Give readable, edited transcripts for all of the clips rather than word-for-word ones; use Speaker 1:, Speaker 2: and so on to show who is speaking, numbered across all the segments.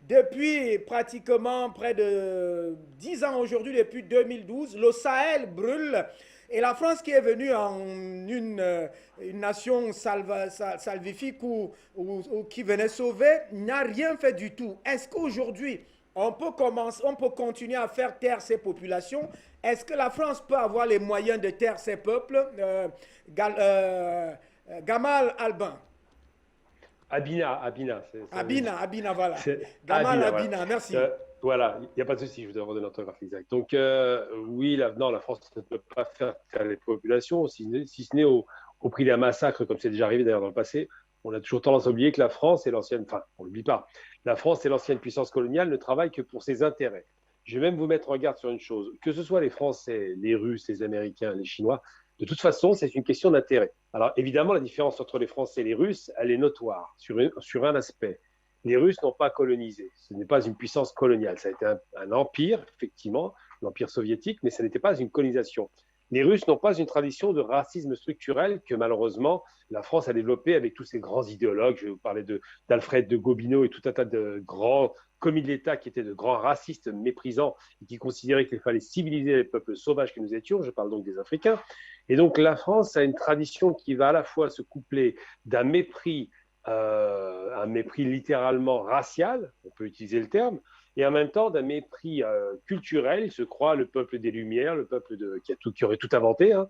Speaker 1: Depuis pratiquement près de 10 ans aujourd'hui, depuis 2012, le Sahel brûle. Et la France qui est venue en une nation salvifique ou qui venait sauver n'a rien fait du tout. Est-ce qu'aujourd'hui, on peut continuer à faire taire ces populations? Est-ce que la France peut avoir les moyens de taire ces peuples? Gamal Albin.
Speaker 2: Abina,
Speaker 1: Abina, voilà.
Speaker 2: c'est
Speaker 1: Gamal
Speaker 2: Abina, voilà.
Speaker 1: Abina, merci.
Speaker 2: Euh, voilà, il n'y a pas de souci, je vous donne l'orthographe exacte. Donc, oui, non, la France ne peut pas faire taire les populations, si ce n'est au prix d'un massacre, comme c'est déjà arrivé d'ailleurs dans le passé. On a toujours tendance à oublier que la France est l'ancienne, enfin, on ne l'oublie pas, la France et l'ancienne puissance coloniale ne travaillent que pour ses intérêts. Je vais même vous mettre en garde sur une chose, que ce soit les Français, les Russes, les Américains, les Chinois, de toute façon, c'est une question d'intérêt. Alors, évidemment, la différence entre les Français et les Russes, elle est notoire sur un aspect. Les Russes n'ont pas colonisé. Ce n'est pas une puissance coloniale. Ça a été un empire, effectivement, l'empire soviétique, mais ce n'était pas une colonisation. Les Russes n'ont pas une tradition de racisme structurel que malheureusement la France a développé avec tous ces grands idéologues. Je vais vous parler d'Alfred de Gobineau et tout un tas de grands commis de l'État qui étaient de grands racistes méprisants et qui considéraient qu'il fallait civiliser les peuples sauvages que nous étions. Je parle donc des Africains. Et donc la France a une tradition qui va à la fois se coupler d'un mépris un mépris littéralement racial, on peut utiliser le terme, et en même temps d'un mépris culturel. Il se croit le peuple des Lumières, le peuple qui aurait tout inventé, hein,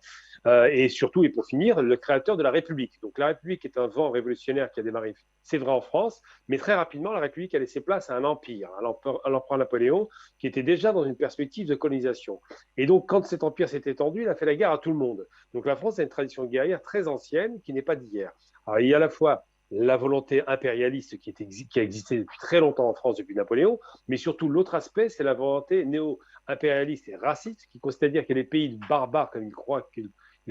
Speaker 2: et surtout, et pour finir, le créateur de la République. Donc la République est un vent révolutionnaire qui a démarré, c'est vrai en France, mais très rapidement, la République a laissé place à un empire, à l'empereur Napoléon, qui était déjà dans une perspective de colonisation. Et donc, quand cet empire s'est étendu, il a fait la guerre à tout le monde. Donc la France a une tradition guerrière très ancienne qui n'est pas d'hier. Alors, il y a à la fois la volonté impérialiste qui a existé depuis très longtemps en France depuis Napoléon, mais surtout l'autre aspect, c'est la volonté néo-impérialiste et raciste, qui consiste à dire que les pays barbares, comme ils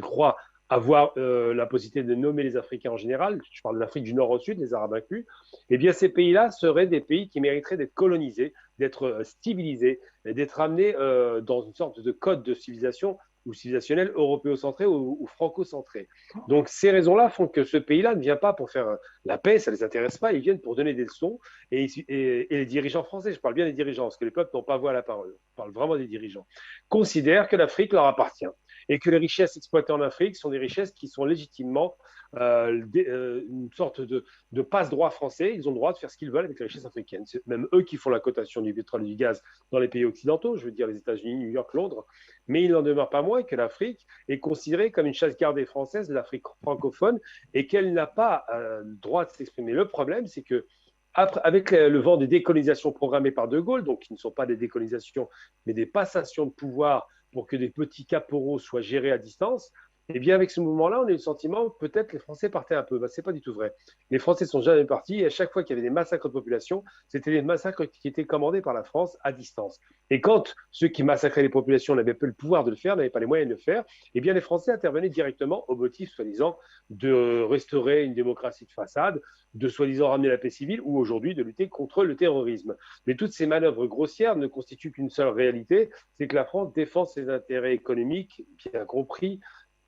Speaker 2: croient avoir la possibilité de nommer les Africains en général, je parle de l'Afrique du Nord au Sud, les Arabes inclus, eh bien ces pays-là seraient des pays qui mériteraient d'être colonisés, d'être civilisés, d'être amenés dans une sorte de code de civilisation ou civilisationnel européocentré ou franco-centré. Donc ces raisons-là font que ce pays-là ne vient pas pour faire la paix, ça ne les intéresse pas, ils viennent pour donner des leçons. Et les dirigeants français, je parle bien des dirigeants, parce que les peuples n'ont pas voix à la parole, je parle vraiment des dirigeants, considèrent que l'Afrique leur appartient et que les richesses exploitées en Afrique sont des richesses qui sont légitimement une sorte de passe-droit français. Ils ont le droit de faire ce qu'ils veulent avec les richesses africaines. C'est même eux qui font la cotation du pétrole et du gaz dans les pays occidentaux, je veux dire les États-Unis, New York, Londres. Mais il n'en demeure pas moins que l'Afrique est considérée comme une chasse gardée française de l'Afrique francophone et qu'elle n'a pas le droit de s'exprimer. Le problème, c'est que avec le vent des décolonisations programmées par De Gaulle, donc qui ne sont pas des décolonisations, mais des passations de pouvoir pour que des petits caporaux soient gérés à distance, eh bien, avec ce mouvement-là, on a eu le sentiment que peut-être les Français partaient un peu. Ben, ce n'est pas du tout vrai. Les Français sont jamais partis et à chaque fois qu'il y avait des massacres de population, c'était des massacres qui étaient commandés par la France à distance. Et quand ceux qui massacraient les populations n'avaient pas le pouvoir de le faire, n'avaient pas les moyens de le faire, eh bien, les Français intervenaient directement au motif, soi-disant, de restaurer une démocratie de façade, de soi-disant ramener la paix civile ou aujourd'hui de lutter contre le terrorisme. Mais toutes ces manœuvres grossières ne constituent qu'une seule réalité, c'est que la France défend ses intérêts économiques, bien compris,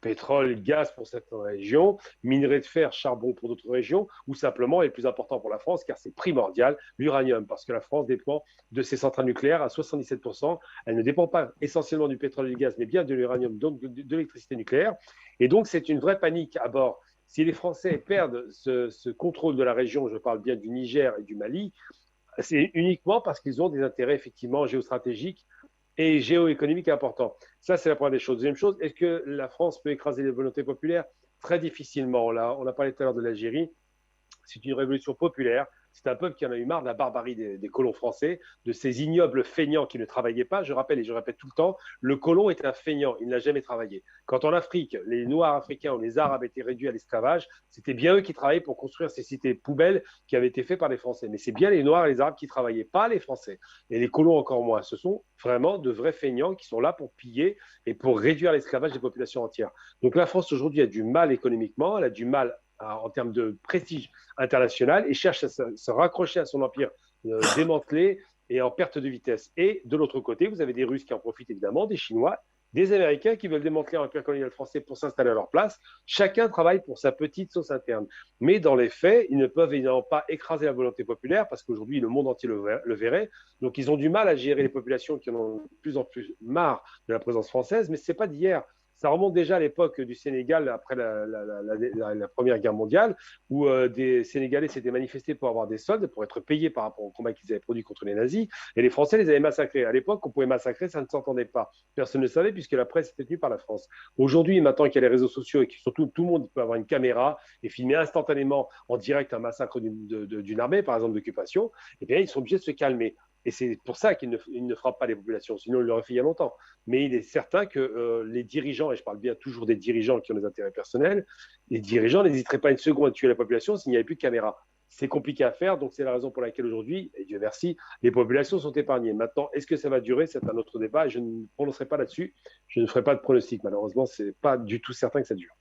Speaker 2: pétrole, gaz pour certaines régions, minerais de fer, charbon pour d'autres régions, ou simplement, et le plus important pour la France, car c'est primordial, l'uranium, parce que la France dépend de ses centrales nucléaires à 77%. Elle ne dépend pas essentiellement du pétrole et du gaz, mais bien de l'uranium, donc de l'électricité nucléaire. Et donc, c'est une vraie panique à bord. Si les Français perdent ce contrôle de la région, je parle bien du Niger et du Mali, c'est uniquement parce qu'ils ont des intérêts effectivement géostratégiques et géoéconomiques importants. Ça, c'est la première des choses. Deuxième chose, est-ce que la France peut écraser les volontés populaires? Très difficilement. On a parlé tout à l'heure de l'Algérie. C'est une révolution populaire. C'est un peuple qui en a eu marre de la barbarie des colons français, de ces ignobles feignants qui ne travaillaient pas. Je rappelle et je répète tout le temps, le colon est un feignant, il n'a jamais travaillé. Quand en Afrique, les Noirs africains ou les Arabes étaient réduits à l'esclavage, c'était bien eux qui travaillaient pour construire ces cités poubelles qui avaient été faites par les Français. Mais c'est bien les Noirs et les Arabes qui travaillaient, pas les Français. Et les colons encore moins. Ce sont vraiment de vrais feignants qui sont là pour piller et pour réduire l'esclavage des populations entières. Donc la France aujourd'hui a du mal économiquement, elle a du mal en termes de prestige international et cherche à se raccrocher à son empire démantelé et en perte de vitesse. Et de l'autre côté, vous avez des Russes qui en profitent évidemment, des Chinois, des Américains qui veulent démanteler l'empire colonial français pour s'installer à leur place. Chacun travaille pour sa petite sauce interne. Mais dans les faits, ils ne peuvent évidemment pas écraser la volonté populaire parce qu'aujourd'hui, le monde entier le verrait. Donc, ils ont du mal à gérer les populations qui en ont de plus en plus marre de la présence française. Mais ce n'est pas d'hier. Ça remonte déjà à l'époque du Sénégal après la Première Guerre mondiale, où des Sénégalais s'étaient manifestés pour avoir des soldes, pour être payés par rapport au combat qu'ils avaient produit contre les nazis, et les Français les avaient massacrés. À l'époque, on pouvait massacrer, ça ne s'entendait pas. Personne ne savait puisque la presse était tenue par la France. Aujourd'hui, maintenant qu'il y a les réseaux sociaux et que surtout tout le monde peut avoir une caméra et filmer instantanément en direct un massacre d'une armée, par exemple d'occupation, eh bien, ils sont obligés de se calmer. Et c'est pour ça qu'ils ne frappent pas les populations, sinon ils l'auraient fait il y a longtemps. Mais il est certain que les dirigeants, et je parle bien toujours des dirigeants qui ont des intérêts personnels, les dirigeants n'hésiteraient pas une seconde à tuer la population s'il n'y avait plus de caméras. C'est compliqué à faire, donc c'est la raison pour laquelle aujourd'hui, et Dieu merci, les populations sont épargnées. Maintenant, est-ce que ça va durer? C'est un autre débat et je ne me prononcerai pas là-dessus. Je ne ferai pas de pronostic, malheureusement, ce n'est pas du tout certain que ça dure.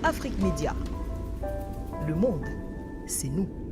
Speaker 3: Afrique Média. Le monde, c'est nous.